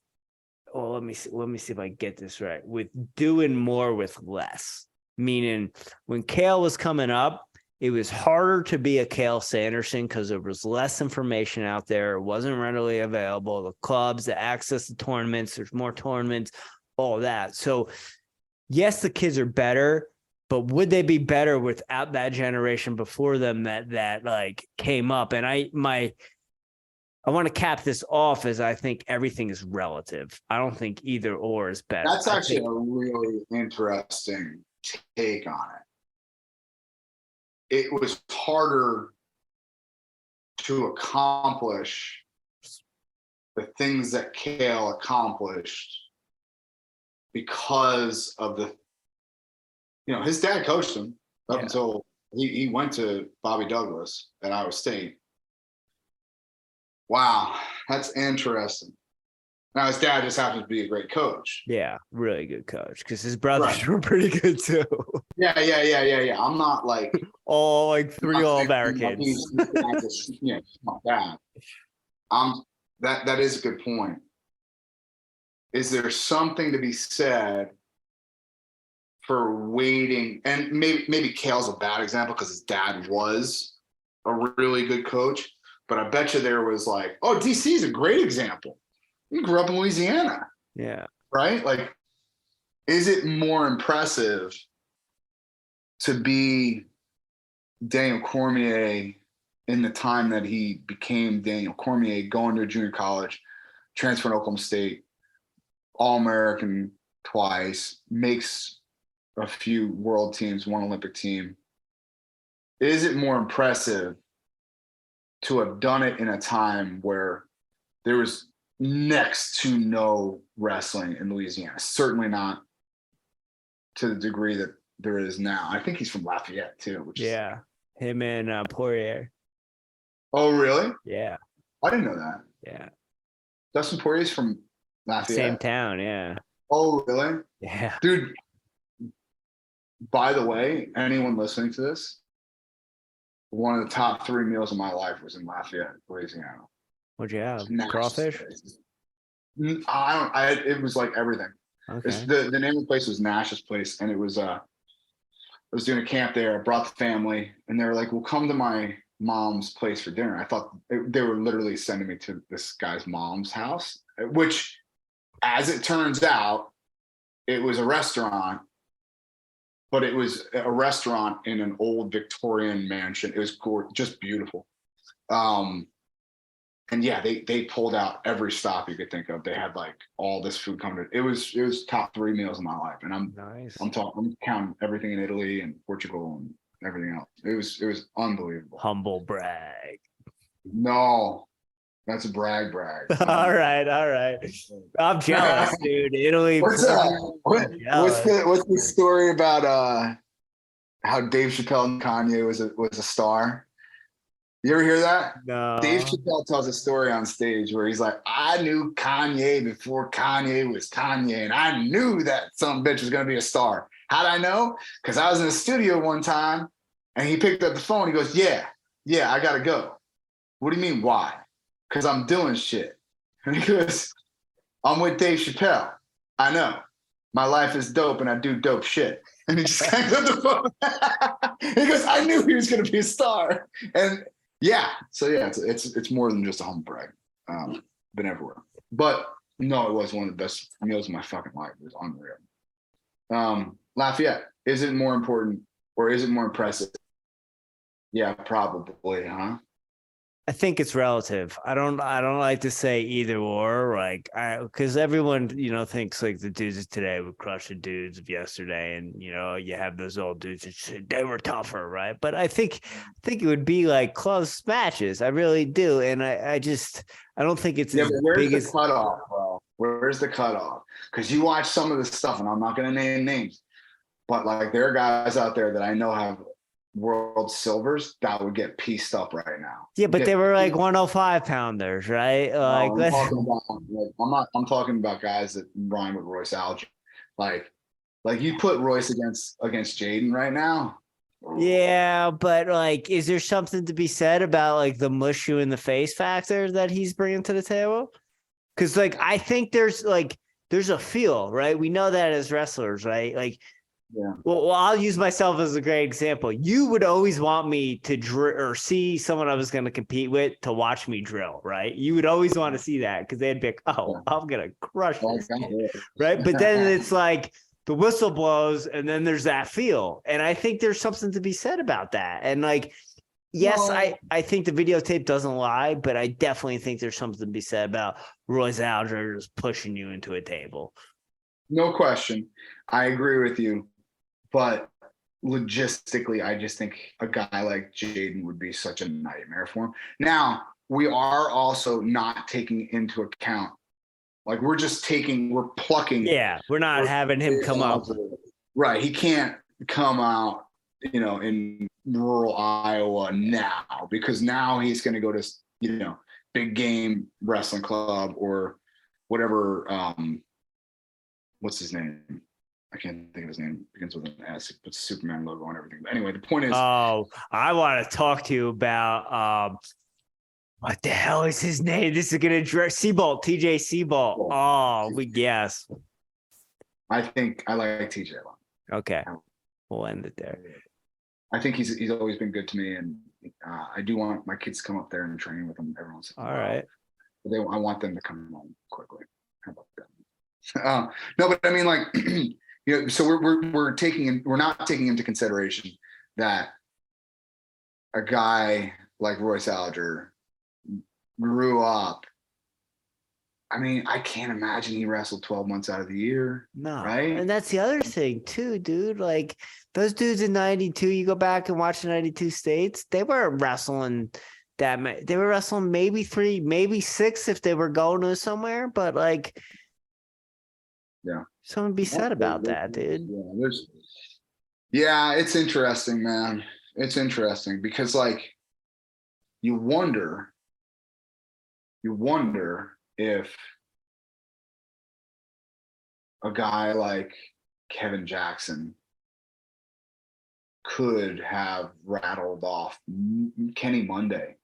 Oh, let me see if I get this right. With doing more with less, meaning when Kale was coming up, it was harder to be a Kale Sanderson because there was less information out there. It wasn't readily available. The clubs, the access to tournaments, there's more tournaments, all that. So, yes, the kids are better, but would they be better without that generation before them that like came up? And I want to cap this off as I think everything is relative. I don't think either or is better. That's actually a really interesting take on it. It was harder to accomplish the things that Kale accomplished because of his dad coached him up until he went to Bobby Douglas at Iowa State. Wow, that's interesting. Now his dad just happens to be a great coach. Yeah, really good coach because his brothers were pretty good too. Yeah. I'm not like all like 3 All-Americans. Yeah, not that. That is a good point. Is there something to be said for waiting? And maybe Kale's a bad example because his dad was a really good coach, but I bet you there was like, oh, DC is a great example. You grew up in Louisiana. Yeah. Right? Like, is it more impressive to be Daniel Cormier in the time that he became Daniel Cormier, going to junior college, transferring to Oklahoma State, All-American twice, makes a few world teams, one Olympic team? Is it more impressive to have done it in a time where there was next to no wrestling in Louisiana? Certainly not to the degree that there is now. I think he's from Lafayette too. Which him and Poirier. Oh, really? Yeah. I didn't know that. Yeah. Dustin Poirier's from Lafayette. Same town, yeah. Oh, really? Yeah. Dude, by the way, anyone listening to this, one of the top 3 meals of my life was in Lafayette, Louisiana. What'd you have? Crawfish? It was like everything. Okay. The name of the place was Nash's place, and it was I was doing a camp there. I brought the family, and they were like, "We'll come to my mom's place for dinner." I thought they were literally sending me to this guy's mom's house, which, as it turns out, it was a restaurant, but it was a restaurant in an old Victorian mansion. It was just beautiful. And yeah, they pulled out every stop you could think of. They had like all this food coming. It was top 3 meals of my life, and I'm counting everything in Italy and Portugal and everything else. It was unbelievable. Humble brag. No, that's a brag. all right. I'm jealous, dude. Italy. What's the story about how Dave Chappelle and Kanye was a star? You ever hear that? No. Dave Chappelle tells a story on stage where he's like, I knew Kanye before Kanye was Kanye, and I knew that some bitch was going to be a star. How'd I know? Because I was in the studio one time, and he picked up the phone. He goes, yeah, I got to go. What do you mean, why? Because I'm doing shit. And he goes, I'm with Dave Chappelle. I know. My life is dope, and I do dope shit. And he just hangs up the phone. He goes, I knew he was going to be a star. And it's more than just a humble brag. Been everywhere, but no, it was one of the best meals of my fucking life. It was unreal. Lafayette, is it more important or is it more impressive? Yeah, probably, huh? I think it's relative. I don't like to say either or, like, because everyone, thinks like the dudes of today would crush the dudes of yesterday, and you have those old dudes that they were tougher, right? But I think it would be like close matches. I really do, and I don't think it's but where's the cutoff, bro? Where's the cutoff? Because you watch some of this stuff, and I'm not going to name names, but like there are guys out there that I know have world silvers that would get pieced up right now. Yeah, but they were like 105 pounders, right? Like, I'm talking about guys that rhyme with Royce Alger. Like you put Royce against Jaden right now. Yeah, but like, is there something to be said about like the mush you in the face factor that he's bringing to the table? Because like, I think there's a feel, right? We know that as wrestlers, right? Like, yeah. Well, I'll use myself as a great example. You would always want me to drill or see someone I was going to compete with to watch me drill, right? You would always want to see that because they'd be like, oh, I'm going to crush this kid, right? But then it's like the whistle blows and then there's that feel. And I think there's something to be said about that. And like, yes, I think the videotape doesn't lie, but I definitely think there's something to be said about Royce Alger just pushing you into a table. No question. I agree with you. But logistically, I just think a guy like Jaden would be such a nightmare for him. Now, we are also not taking into account, like we're plucking. Yeah, we're not having him come up. Right. He can't come out, in rural Iowa now, because now he's going to go to, big game wrestling club or whatever. What's his name? I can't think of his name. It begins with an S. It puts Superman logo on everything. But anyway, the point is. Oh, I want to talk to you about what the hell is his name? This is gonna address Seabolt, TJ Seabolt. Oh, we guess. I think I like TJ a lot. Okay, we'll end it there. I think he's always been good to me, and I do want my kids to come up there and train with him every once in a while. All right. I want them to come home quickly. How about that? No, but I mean, like, so we're not taking into consideration that a guy like Royce Alger grew up. I mean, I can't imagine he wrestled 12 months out of the year. No. Right. And that's the other thing too, dude. Like those dudes in 92, you go back and watch the 92 states, they weren't wrestling they were wrestling maybe 3, maybe 6 if they were going to somewhere, but like, yeah, something to be said about that, dude. Yeah, it's interesting, man. It's interesting because like you wonder if a guy like Kevin Jackson could have rattled off Kenny Monday,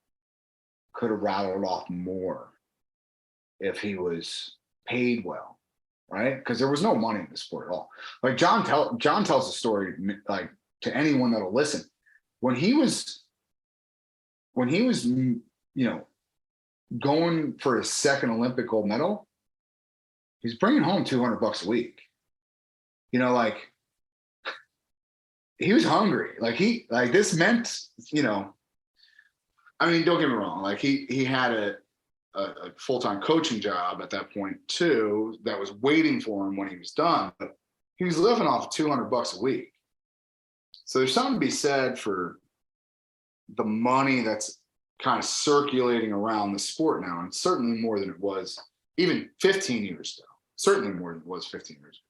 could have rattled off more if he was paid well, right? Because there was no money in the sport at all. Like John tells a story, like to anyone that'll listen. When he was, going for his second Olympic gold medal, he's bringing home $200 a week. Like he was hungry. Like this meant, I mean, don't get me wrong. Like he had a full-time coaching job at that point too, that was waiting for him when he was done, but he was living off $200 a week. So there's something to be said for the money that's kind of circulating around the sport now, and certainly more than it was even 15 years ago. Certainly more than it was 15 years ago.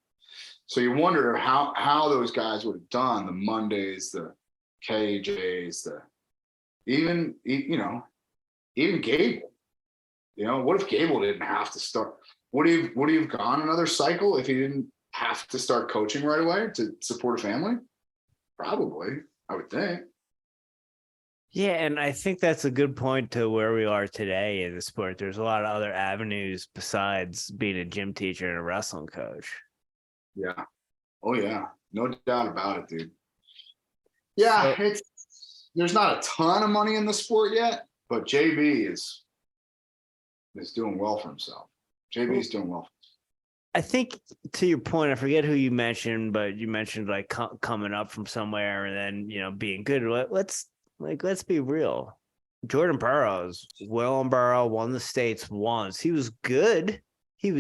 So you wonder how those guys would have done the Mondays, the KJs, even Gable. What if Gable didn't have to start? Would he have gone another cycle if he didn't have to start coaching right away to support a family? Probably, I would think. Yeah, and I think that's a good point to where we are today in the sport. There's a lot of other avenues besides being a gym teacher and a wrestling coach. Yeah. Oh yeah. No doubt about it, dude. Yeah, there's not a ton of money in the sport yet, but JB is doing well for himself. JB is doing well. I think to your point, I forget who you mentioned, but you mentioned like coming up from somewhere and then, being good. Let's be real. Jordan Burroughs, Willenboro, won the states once. He was good. He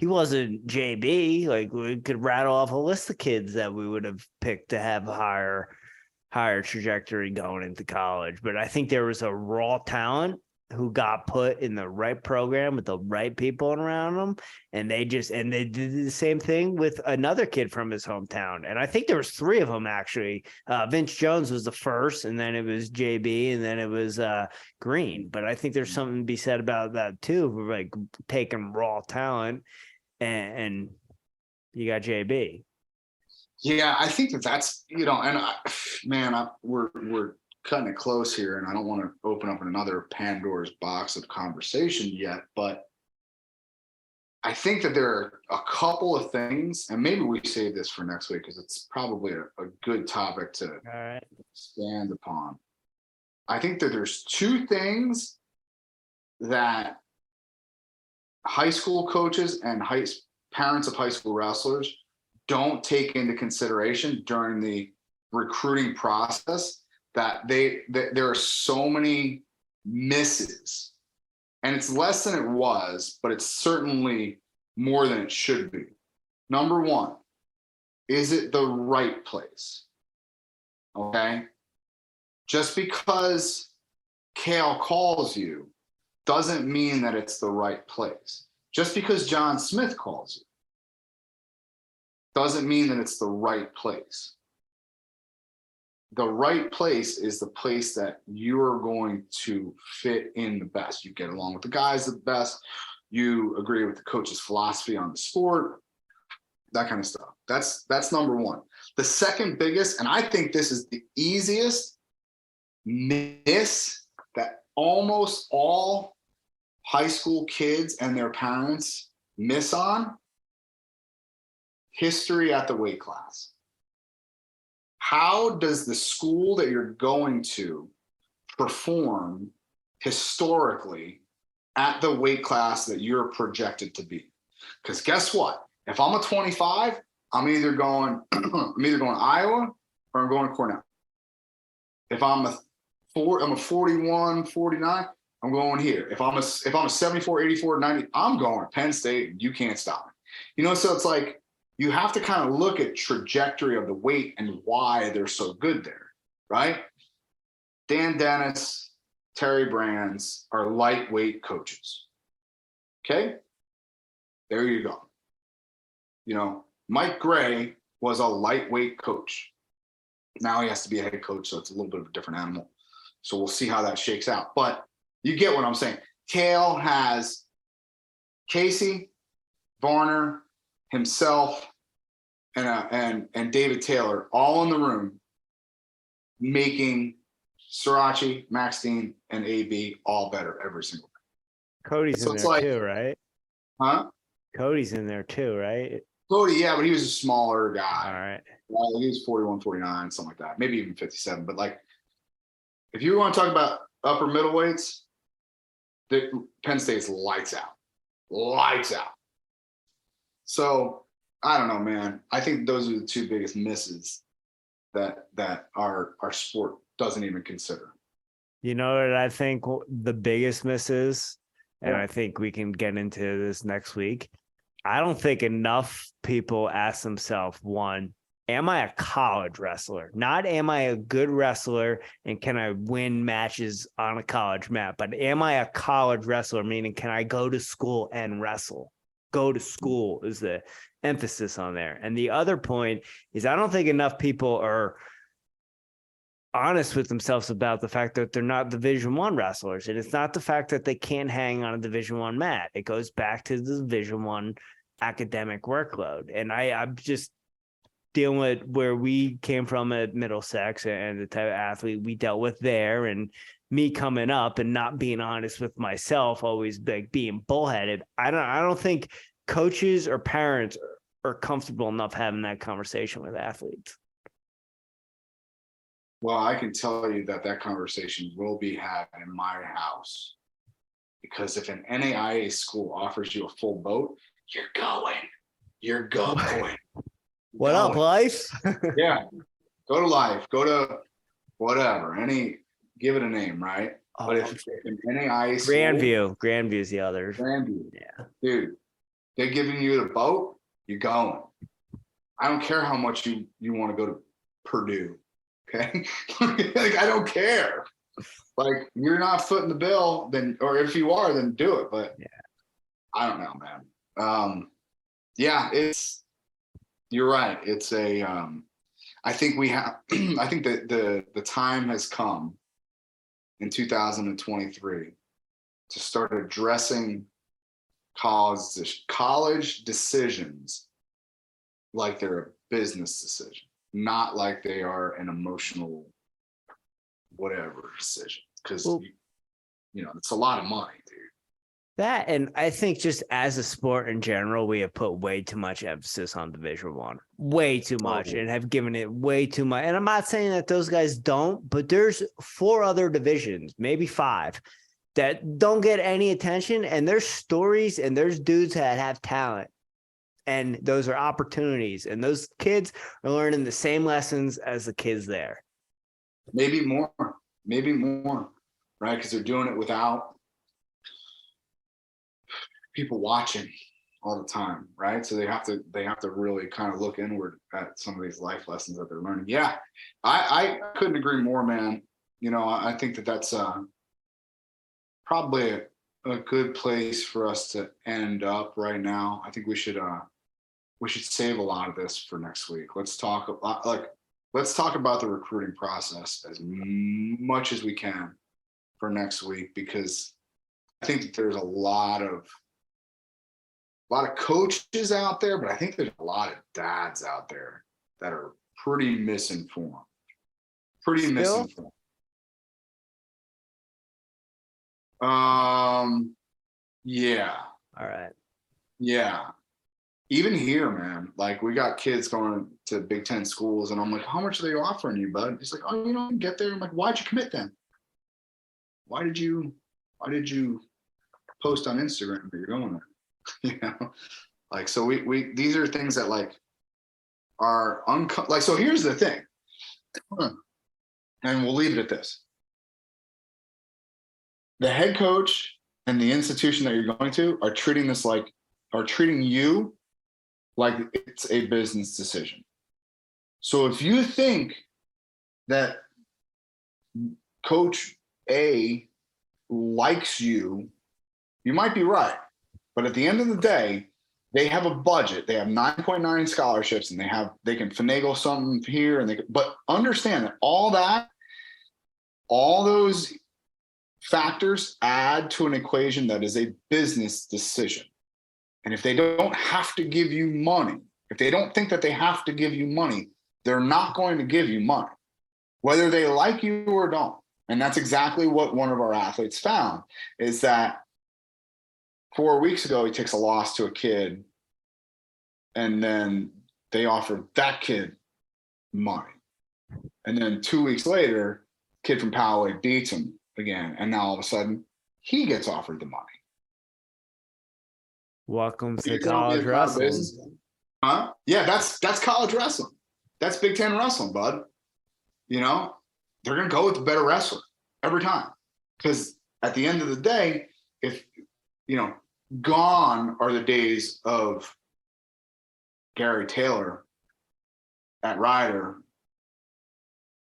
wasn't JB. Like we could rattle off a list of kids that we would have picked to have higher trajectory going into college. But I think there was a raw talent who got put in the right program with the right people around them. And they did the same thing with another kid from his hometown. And I think there was 3 of them actually. Vince Jones was the first, and then it was JB, and then it was Green. But I think there's something to be said about that too, for like taking raw talent and you got JB. Yeah, I think that's, we're cutting it close here, and I don't want to open up another Pandora's box of conversation yet, but I think that there are a couple of things, and maybe we save this for next week because it's probably a good topic to expand upon. I think that there's 2 things that high school coaches and parents of high school wrestlers don't take into consideration during the recruiting process, that there are so many misses, and it's less than it was, but it's certainly more than it should be. Number 1, is it the right place? Okay. Just because Kale calls you doesn't mean that it's the right place. Just because John Smith calls you doesn't mean that it's the right place. The right place is the place that you're going to fit in the best. You get along with the guys the best. You agree with the coach's philosophy on the sport, that kind of stuff. That's number one. The second biggest, and I think this is the easiest miss that almost all high school kids and their parents miss on: history at the weight class. How does the school that you're going to perform historically at the weight class that you're projected to be? Because guess what? If I'm a 25, I'm either going Iowa or I'm going to Cornell. If I'm a 41, 49, I'm going here. If I'm a 74, 84, 90, I'm going Penn State. You can't stop me. You know, so it's like you have to kind of look at trajectory of the weight and why they're so good there, right? Dan Dennis, Terry Brands are lightweight coaches. Okay? There you go. You know, Mike Gray was a lightweight coach. Now he has to be a head coach, so it's a little bit of a different animal. So we'll see how that shakes out. But you get what I'm saying. Kale has Casey, Varner, himself, and David Taylor all in the room, making Srirachi, Max Dean, and AB all better every single day. Cody's So in it's there like- too, right? Huh? Cody's in there too, right? Cody, yeah, but he was a smaller All guy. right. Well, he was 41, 49, something like that. Maybe even 57. But like, if you want to talk about upper middleweights, Penn State's lights out. Lights out. So I don't know, man. I think those are the two biggest misses that our sport doesn't even consider. You know what I think the biggest miss is, and Yeah. I think we can get into this next week. I don't think enough people ask themselves, one, am I a college wrestler? Not am I a good wrestler and can I win matches on a college mat, but am I a college wrestler? Meaning, can I go to school and wrestle? Go to school is the emphasis on there. And the other point is I don't think enough people are honest with themselves about the fact that they're not Division I wrestlers. And it's not the fact that they can't hang on a Division I mat. It goes back to the Division I academic workload. And I'm just dealing with where we came from at Middlesex and the type of athlete we dealt with there, and me coming up and not being honest with myself, always like being bullheaded. I don't think coaches or parents are comfortable enough having that conversation with athletes. Well, I can tell you that conversation will be had in my house, because if an NAIA school offers you a full boat, you're going. You're going. What up, life? Yeah. Go to Life. Go to whatever. Give it a name, right? But if an NAIA school, Grandview's the other. Grandview, Yeah. dude, they're giving you the boat, you're going. I don't care how much you want to go to Purdue. Okay. Like, I don't care. Like, you're not footing the bill, then, or if you are, then do it. But yeah, I don't know, man. Yeah, you're right. It's I think I think that the time has come in 2023 to start addressing college decisions like they're a business decision, not like they are an emotional whatever decision. Because you know, it's a lot of money, dude. that, and I think just as a sport in general, we have put way too much emphasis on Division I, way too much, and have given it way too much. And I'm not saying that those guys don't, but there's 4 other divisions, maybe 5, that don't get any attention. And there's stories and there's dudes that have talent. And those are opportunities. And those kids are learning the same lessons as the kids there. Maybe more, right? Because they're doing it without people watching all the time, right? So they have to really kind of look inward at some of these life lessons that they're learning. Yeah, I couldn't agree more, man. I think that's probably a good place for us to end up right now. I think we should save a lot of this for next week. Let's talk about the recruiting process as much as we can for next week, because I think that there's a lot of coaches out there, but I think there's a lot of dads out there that are pretty misinformed. Misinformed. Yeah. All right. Yeah. Even here, man, like we got kids going to Big Ten schools, and I'm like, how much are they offering you, bud? He's like, oh, you don't get there. I'm like, why'd you commit then? Why did you post on Instagram that you're going there? Like, so we these are things that like are like, so here's the thing, and we'll leave it at this. The head coach and the institution that you're going to are treating you like it's a business decision. So if you think that Coach A likes you, you might be right. But at the end of the day, they have a budget. They have 9.9 scholarships, and they can finagle something here, but understand that all those factors add to an equation that is a business decision. And if they don't have to give you money, if they don't think that they have to give you money, they're not going to give you money, whether they like you or don't. And that's exactly what one of our athletes found, is that 4 weeks ago, he takes a loss to a kid, and then they offered that kid money. And then 2 weeks later, kid from Poway beats him again. And now all of a sudden, he gets offered the money. Welcome to college wrestling. Huh? Yeah, that's college wrestling. That's Big Ten wrestling, bud. They're going to go with the better wrestler every time. Because at the end of the day, if, gone are the days of Gary Taylor at Ryder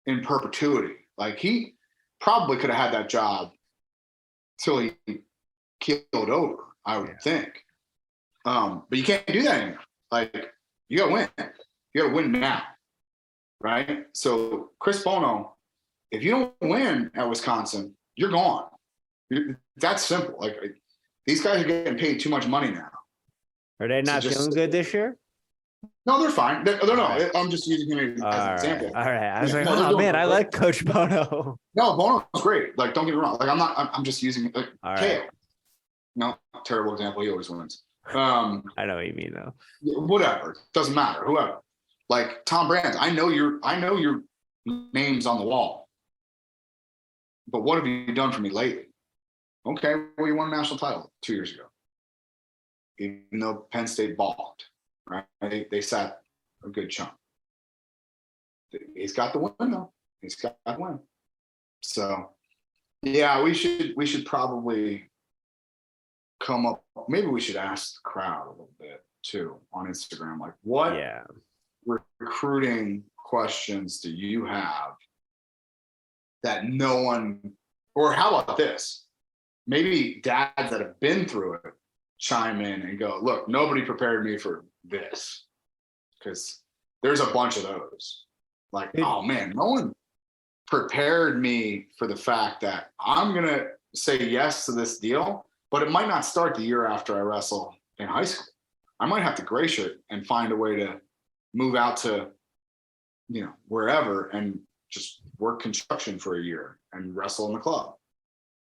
in perpetuity. Like, he probably could have had that job till he killed over, I would think. But you can't do that anymore. Like, you got to win. You got to win now, right? So Chris Bono, if you don't win at Wisconsin, you're gone. That's simple. Like, these guys are getting paid too much money now. Are they not feeling good this year? No, they're fine. They're not. I'm just using him as an example. All right. I was like, oh man, I like Coach Bono. No, Bono's great. Like, don't get me wrong. Like, I'm just using like Kale. Right. No, terrible example. He always wins. I know what you mean though. Whatever. Doesn't matter. Whoever. Like Tom Brands. I know your name's on the wall. But what have you done for me lately? Okay, well, you won a national title 2 years ago. Even though Penn State balked, right? They sat a good chunk. He's got the win though. He's got that win. So yeah, we should probably come up. Maybe we should ask the crowd a little bit too on Instagram. Like, what recruiting questions do you have that no one, or how about this? Maybe dads that have been through it chime in and go, look, nobody prepared me for this. Because there's a bunch of those. Like, oh man, no one prepared me for the fact that I'm going to say yes to this deal, but it might not start the year after I wrestle in high school. I might have to gray shirt and find a way to move out to, wherever and just work construction for a year and wrestle in the club.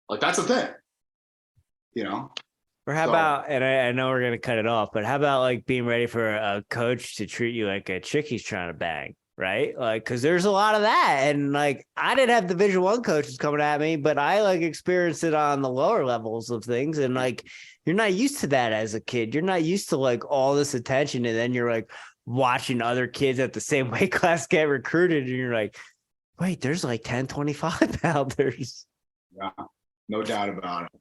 Like, that's a thing, Or how about, and I know we're going to cut it off, but how about like being ready for a coach to treat you like a chick he's trying to bang, right? Like, cause there's a lot of that. And like, I didn't have Division I coaches coming at me, but I like experienced it on the lower levels of things. And like, you're not used to that as a kid. You're not used to like all this attention. And then you're like watching other kids at the same weight class get recruited. And you're like, wait, there's like 10, 25 pounders. Yeah, no doubt about it.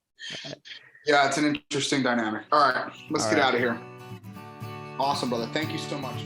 Yeah, it's an interesting dynamic. All right, let's get out of here. Awesome, brother. Thank you so much.